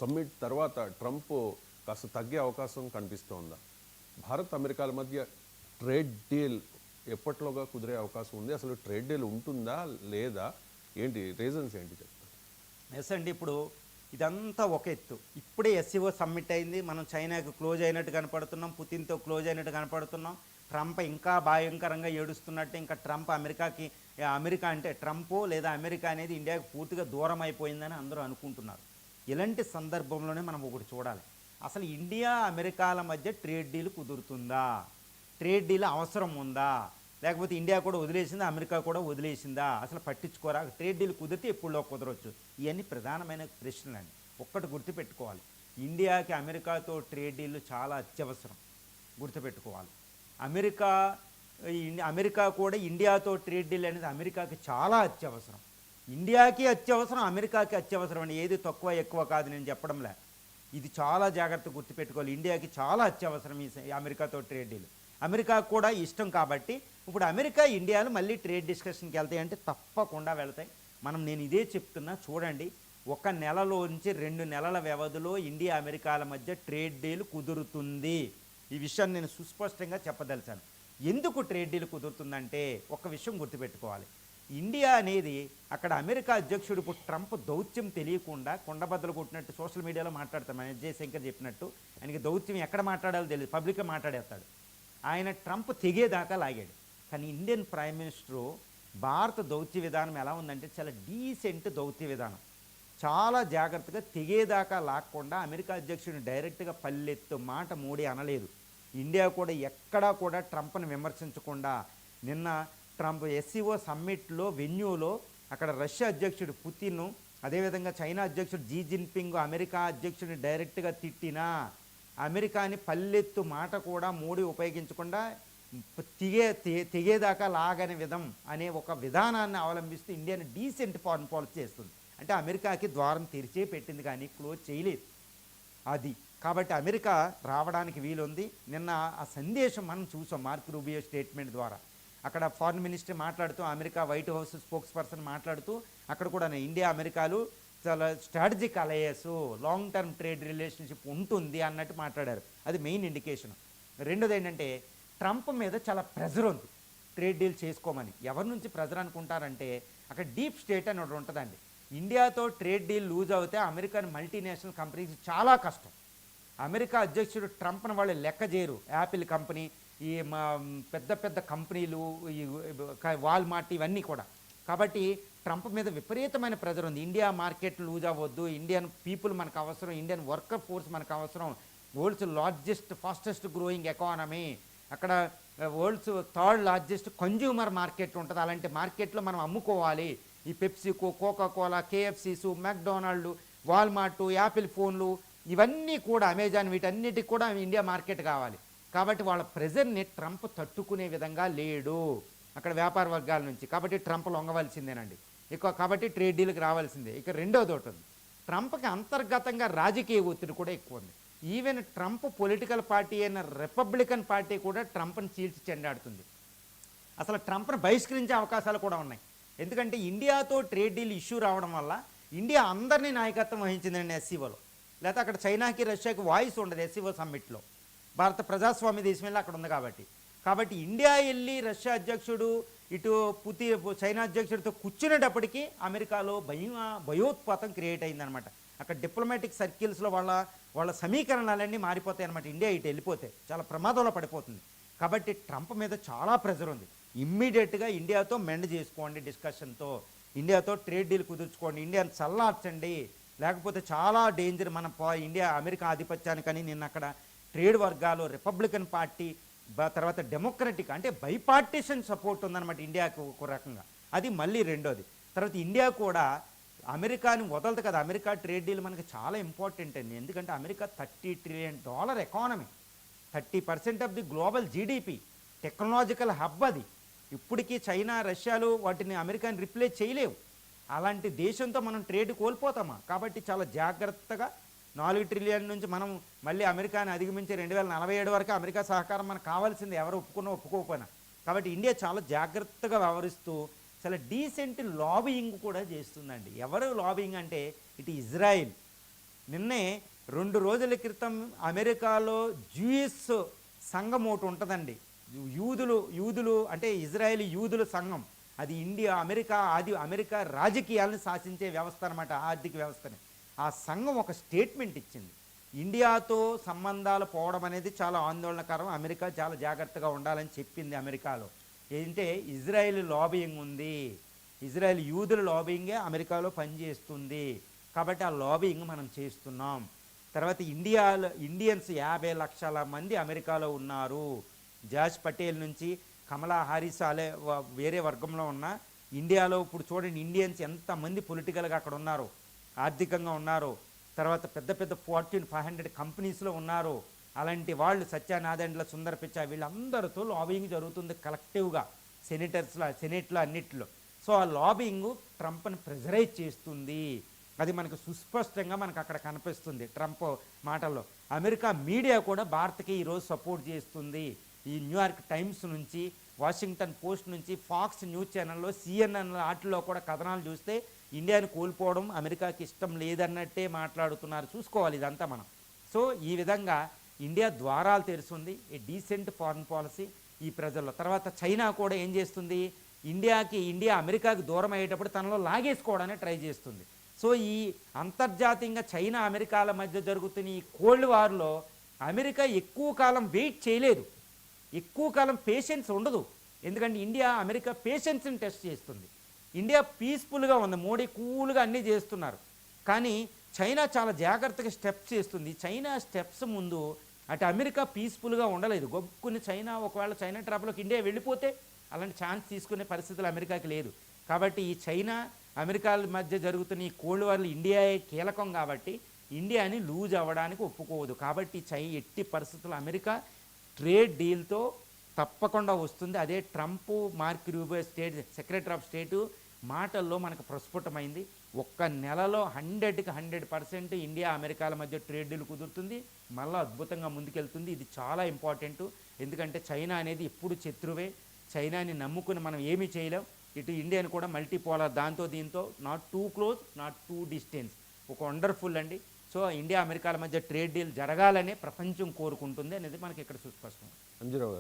Summit తర్వాత Trump కాస్త తగ్గే అవకాశం కనిపిస్తోందా? భారత్ అమెరికాల మధ్య ట్రేడ్ డీల్ ఎప్పట్లోగా కుదిరే అవకాశం ఉంది? అసలు ట్రేడ్ డీల్ ఉంటుందా లేదా? ఏంటి రీజన్స్ ఏంటి చెప్తారు? ఎస్ అండి. ఇప్పుడు ఇదంతా ఒక ఎత్తు. ఇప్పుడే ఎస్సీఓ సమ్మిట్ అయింది. మనం చైనాకి క్లోజ్ అయినట్టు కనపడుతున్నాం, పుతిన్తో క్లోజ్ అయినట్టు కనపడుతున్నాం. ట్రంప్ ఇంకా భయంకరంగా ఏడుస్తున్నట్టు, ఇంకా ట్రంప్ అమెరికా అంటే ట్రంప్ లేదా అమెరికా అనేది ఇండియాకి పూర్తిగా దూరం అయిపోయిందని అందరూ అనుకుంటున్నారు. ఇలాంటి సందర్భంలోనే మనం ఒకటి చూడాలి. అసలు ఇండియా అమెరికాల మధ్య ట్రేడ్ డీల్ కుదురుతుందా? ట్రేడ్ డీల్ అవసరం ఉందా? లేకపోతే ఇండియా కూడా వదిలేసిందా, అమెరికా కూడా వదిలేసిందా? అసలు పట్టించుకోరా? ట్రేడ్ డీల్ కుదిరితే ఎప్పుడులో కుదరవచ్చు? ఇవన్నీ ప్రధానమైన ప్రశ్నలండి. ఒక్కటి గుర్తుపెట్టుకోవాలి, ఇండియాకి అమెరికాతో ట్రేడ్ డీల్ చాలా అత్యవసరం. గుర్తుపెట్టుకోవాలి. అమెరికా కూడా ఇండియాతో ట్రేడ్ డీల్ అనేది అమెరికాకి చాలా అత్యవసరం. ఇండియాకి అత్యవసరం, అమెరికాకి అత్యవసరం అని ఏది తక్కువ ఎక్కువ కాదు నేను చెప్పడంలే. ఇది చాలా జాగ్రత్తగా గుర్తుపెట్టుకోవాలి. ఇండియాకి చాలా అత్యవసరం ఈ అమెరికాతో ట్రేడ్ డీల్. అమెరికాకు కూడా ఇష్టం కాబట్టి ఇప్పుడు అమెరికా ఇండియాలు మళ్ళీ ట్రేడ్ డిస్కషన్కి వెళ్తాయి అంటే తప్పకుండా వెళ్తాయి. నేను ఇదే చెప్తున్నా. చూడండి, 1 నెలలో నుంచి 2 నెలల వ్యవధిలో ఇండియా అమెరికాల మధ్య ట్రేడ్ డీల్ కుదురుతుంది. ఈ విషయాన్ని నేను సుస్పష్టంగా చెప్పదలిచాను. ఎందుకు ట్రేడ్ డీల్ కుదురుతుందంటే ఒక విషయం గుర్తుపెట్టుకోవాలి. ఇండియా అనేది అక్కడ అమెరికా అధ్యక్షుడు ఇప్పుడు ట్రంప్ దౌత్యం తెలియకుండా కొండబద్దలు కొట్టినట్టు సోషల్ మీడియాలో మాట్లాడతాడు. మన జయశంకర్ చెప్పినట్టు ఆయనకి దౌత్యం ఎక్కడ మాట్లాడాలో తెలియదు, పబ్లిక్గా మాట్లాడేస్తాడు. ఆయన ట్రంప్ తెగేదాకా లాగాడు. కానీ ఇండియన్ ప్రైమ్ మినిస్టరు భారత దౌత్య విధానం ఎలా ఉందంటే చాలా డీసెంట్ దౌత్య విధానం. చాలా జాగ్రత్తగా తెగేదాకా లాక్కుండా అమెరికా అధ్యక్షుడిని డైరెక్ట్గా పల్లెత్తు మాట మోడీ అనలేదు. ఇండియా కూడా ఎక్కడా కూడా ట్రంప్ను విమర్శించకుండా నిన్న ట్రంప్ ఎస్సీఓ సమ్మిట్లో వెన్యూలో అక్కడ రష్యా అధ్యక్షుడు పుతిన్, అదేవిధంగా చైనా అధ్యక్షుడు జీ జిన్పింగ్ అమెరికా అధ్యక్షుడిని డైరెక్ట్గా తిట్టినా అమెరికాని పల్లెత్తు మాట కూడా మోడీ ఉపయోగించకుండా తెగేదాకా లాగని విధం అనే ఒక విధానాన్ని అవలంబిస్తూ ఇండియాని డీసెంట్ ఫారెన్ పాలసీ చేస్తుంది. అంటే అమెరికాకి ద్వారం తెరిచే పెట్టింది కానీ క్లోజ్ చేయలేదు. అది కాబట్టి అమెరికా రావడానికి వీలుంది. నిన్న ఆ సందేశం మనం చూసాం మార్క్ రూబియో స్టేట్మెంట్ ద్వారా. అక్కడ ఫారిన్ మినిస్టర్ మాట్లాడుతూ, America white house spokes person మాట్లాడుతూ అక్కడ కూడా ఇండియా అమెరికాలు చాలా strategic alliance, long term trade relationship ఉంటుంది అన్నట్టు మాట్లాడారు. అది మెయిన్ ఇండికేషన్. రెండోది ఏంటంటే ట్రంప్ మీద చాలా ప్రెజర్ ఉంది ట్రేడ్ డీల్ చేసుకోమని. ఎవరి నుంచి ప్రెజర్ అనుకుంటారంటే అక్కడ డీప్ స్టేట్ అని ఒకటి ఉంటుందండి. ఇండియాతో ట్రేడ్ డీల్ లూజ్ అవుతే అమెరికన్ మల్టీనేషనల్ కంపెనీస్ చాలా కష్టం. అమెరికా అధ్యక్షుడు ట్రంప్ను వాళ్ళు లెక్క చేయరు. యాపిల్ కంపెనీ, ఈ పెద్ద పెద్ద కంపెనీలు, ఈ వాల్మార్ట్, ఇవన్నీ కూడా. కాబట్టి ట్రంప్ మీద విపరీతమైన ప్రెజర్ ఉంది. ఇండియా మార్కెట్ లూజ్ అవ్వద్దు, ఇండియన్ పీపుల్ మనకు అవసరం, ఇండియన్ వర్కర్ ఫోర్స్ మనకు అవసరం, world's largest fastest growing economy, అక్కడ world's 3rd largest consumer market ఉంటుంది. అలాంటి మార్కెట్లో మనం అమ్ముకోవాలి. ఈ PepsiCo, Coca Cola, KFCs, McDonald, Walmart, Apple ఫోన్లు, ఇవన్నీ కూడా అమెజాన్, వీటన్నిటికి కూడా ఇండియా మార్కెట్ కావాలి. కాబట్టి వాళ్ళ ప్రెజర్ని ట్రంప్ తట్టుకునే విధంగా లేడు అక్కడ వ్యాపార వర్గాల నుంచి. కాబట్టి ట్రంప్ లొంగవలసిందేనండి. కాబట్టి ట్రేడ్ డీల్కి రావాల్సిందే. రెండోది ఒకటి ఉంది, ట్రంప్కి అంతర్గతంగా రాజకీయ ఒత్తిడి కూడా ఎక్కువ ఉంది. ఈవెన్ ట్రంప్ పొలిటికల్ పార్టీ అయిన రిపబ్లికన్ పార్టీ కూడా ట్రంప్ని చీల్చి చెండాడుతుంది. అసలు ట్రంప్ను బహిష్కరించే అవకాశాలు కూడా ఉన్నాయి. ఎందుకంటే ఇండియాతో ట్రేడ్ డీల్ ఇష్యూ రావడం వల్ల ఇండియా అందరినీ నాయకత్వం వహించిందండి ఎస్సీఓలో. లేకపోతే అక్కడ చైనాకి రష్యాకి వాయిస్ ఉండదు ఎస్సీఓ సమ్మిట్లో. భారత ప్రజాస్వామ్య దేశం వెళ్ళి అక్కడ ఉంది కాబట్టి ఇండియా వెళ్ళి రష్యా అధ్యక్షుడు ఇటు చైనా అధ్యక్షుడితో కూర్చునేటప్పటికీ అమెరికాలో భయోత్పాతం క్రియేట్ అయిందనమాట. అక్కడ డిప్లొమాటిక్ సర్కిల్స్లో వాళ్ళ సమీకరణాలన్నీ మారిపోతాయి అనమాట. ఇండియా ఇటు వెళ్ళిపోతే చాలా ప్రమాదంలో పడిపోతుంది. కాబట్టి ట్రంప్ మీద చాలా ప్రెజర్ ఉంది. ఇమ్మీడియట్గా ఇండియాతో మెండ్ చేసుకోండి, డిస్కషన్తో ఇండియాతో ట్రేడ్ డీల్ కుదుర్చుకోండి, ఇండియాని చల్లార్చండి, లేకపోతే చాలా డేంజర్ ఇండియా అమెరికా ఆధిపత్యానికని. నిన్న అక్కడ ట్రేడ్ వర్గాలు, రిపబ్లికన్ పార్టీ, తర్వాత డెమోక్రటిక్, అంటే బైపార్టిషన్ సపోర్ట్ ఉందన్నమాట ఇండియాకు ఒక రకంగా. అది మళ్ళీ రెండోది. తర్వాత ఇండియా కూడా అమెరికాని వదలదు కదా. అమెరికా ట్రేడ్ డీల్ మనకి చాలా ఇంపార్టెంట్ అండి. ఎందుకంటే America $30 trillion economy, 30% of the global GDP, technological hub అది. ఇప్పటికీ చైనా, రష్యాలు వాటిని అమెరికాని రిప్లేస్ చేయలేవు. అలాంటి దేశంతో మనం ట్రేడ్ కోల్పోతామా? కాబట్టి చాలా జాగ్రత్తగా 4 ట్రిలియన్ నుంచి మనం మళ్ళీ అమెరికాని అధిగమించి 2047 వరకు అమెరికా సహకారం మనకు కావాల్సింది, ఎవరు ఒప్పుకున్నా ఒప్పుకోకపోయినా. కాబట్టి ఇండియా చాలా జాగ్రత్తగా వ్యవహరిస్తూ చాలా డీసెంట్ లాబియింగ్ కూడా చేస్తుందండి. ఎవరు లాబియింగ్ అంటే ఇటు ఇజ్రాయిల్, నిన్నే 2 రోజుల క్రితం అమెరికాలో జూయిస్ సంఘం ఒకటి ఉంటుందండి. యూదులు అంటే ఇజ్రాయేలీ యూదుల సంఘం. అది అమెరికా రాజకీయాలను శాసించే వ్యవస్థ అనమాట, ఆర్థిక వ్యవస్థని. ఆ సంఘం ఒక స్టేట్మెంట్ ఇచ్చింది. ఇండియాతో సంబంధాలు పోవడం అనేది చాలా ఆందోళనకరం, అమెరికా చాలా జాగ్రత్తగా ఉండాలని చెప్పింది. అమెరికాలో ఏంటంటే ఇజ్రాయెల్ లాబియింగ్ ఉంది, ఇజ్రాయెల్ యూదుల లాబియింగే అమెరికాలో పనిచేస్తుంది, కాబట్టి ఆ లాబియింగ్ మనం చేస్తున్నాం. తర్వాత ఇండియన్స్ 50 లక్షల మంది అమెరికాలో ఉన్నారు. జార్జ్ పటేల్ నుంచి కమలా హారిస్ వేరే వర్గంలో ఉన్న ఇండియాలో ఇప్పుడు చూడండి ఇండియన్స్ ఎంతమంది పొలిటికల్గా అక్కడ ఉన్నారు, ఆర్థికంగా ఉన్నారు. తర్వాత పెద్ద పెద్ద Fortune 500 కంపెనీస్లో ఉన్నారు. అలాంటి వాళ్ళు సత్యానాదెండ్ల, సుందర్ పిచ్చా వీళ్ళందరితో లాబింగ్ జరుగుతుంది కలెక్టివ్గా సెనేట్లో అన్నిట్లో. సో ఆ లాబింగ్ ట్రంప్ని ప్రెజరైజ్ చేస్తుంది. అది మనకు సుస్పష్టంగా మనకు అక్కడ కనిపిస్తుంది ట్రంప్ మాటల్లో. అమెరికా మీడియా కూడా భారత్కి ఈరోజు సపోర్ట్ చేస్తుంది. ఈ న్యూయార్క్ టైమ్స్ నుంచి, వాషింగ్టన్ పోస్ట్ నుంచి, ఫాక్స్ న్యూస్ ఛానల్లో, CNN వాటిల్లో కూడా కథనాలు చూస్తే ఇండియాని కోల్పోవడం అమెరికాకి ఇష్టం లేదన్నట్టే మాట్లాడుతున్నారు. చూసుకోవాలి ఇదంతా మనం. సో ఈ విధంగా ఇండియా ద్వారాలు తెరుస్తుంది, ఏ డీసెంట్ ఫారెన్ పాలసీ ఈ ప్రజల్లో. తర్వాత చైనా కూడా ఏం చేస్తుంది, ఇండియా అమెరికాకి దూరం అయ్యేటప్పుడు తనలో లాగేసుకోవడానికి ట్రై చేస్తుంది. సో ఈ అంతర్జాతీయంగా చైనా అమెరికాల మధ్య జరుగుతున్న ఈ కోల్డ్ వార్లో అమెరికా ఎక్కువ కాలం వెయిట్ చేయలేదు, ఎక్కువ కాలం పేషెన్స్ ఉండదు. ఎందుకంటే అమెరికా పేషెన్స్ని టెస్ట్ చేస్తుంది. ఇండియా పీస్ఫుల్గా ఉంది, మోడీ కూల్గా అన్నీ చేస్తున్నారు. కానీ చైనా చాలా జాగ్రత్తగా స్టెప్స్ చేస్తుంది. చైనా స్టెప్స్ ముందు అటు అమెరికా పీస్ఫుల్గా ఉండలేదు. గొప్పకుని ఒకవేళ చైనా ట్రాప్లోకి ఇండియా వెళ్ళిపోతే అలాంటి ఛాన్స్ తీసుకునే పరిస్థితులు అమెరికాకి లేదు. కాబట్టి ఈ చైనా అమెరికాల మధ్య జరుగుతున్న ఈ కోల్డ్ వార్లు ఇండియాయే కీలకం కాబట్టి ఇండియాని లూజ్ అవ్వడానికి ఒప్పుకోవద్దు. కాబట్టి ఎట్టి పరిస్థితుల్లో అమెరికా ట్రేడ్ డీల్తో తప్పకుండా వస్తుంది. అదే Trump, Marco Rubio secretary of state మాటల్లో మనకు ప్రస్ఫుటమైంది. ఒక్క నెలలో 100కి 100% ఇండియా అమెరికాల మధ్య ట్రేడ్ డీల్ కుదురుతుంది, మళ్ళీ అద్భుతంగా ముందుకెళ్తుంది. ఇది చాలా ఇంపార్టెంట్. ఎందుకంటే చైనా అనేది ఎప్పుడు శత్రువే. చైనాని నమ్ముకుని మనం ఏమీ చేయలేం. ఇటు ఇండియాని కూడా మల్టీపోలార్, దాంతో దీంతో not two close, not two distance. ఒక వండర్ఫుల్ అండి. సో ఇండియా అమెరికాల మధ్య ట్రేడ్ డీల్ జరగాలనే ప్రపంచం కోరుకుంటుంది అనేది మనకి ఇక్కడ సుస్పష్టం. అంజీరావు గారు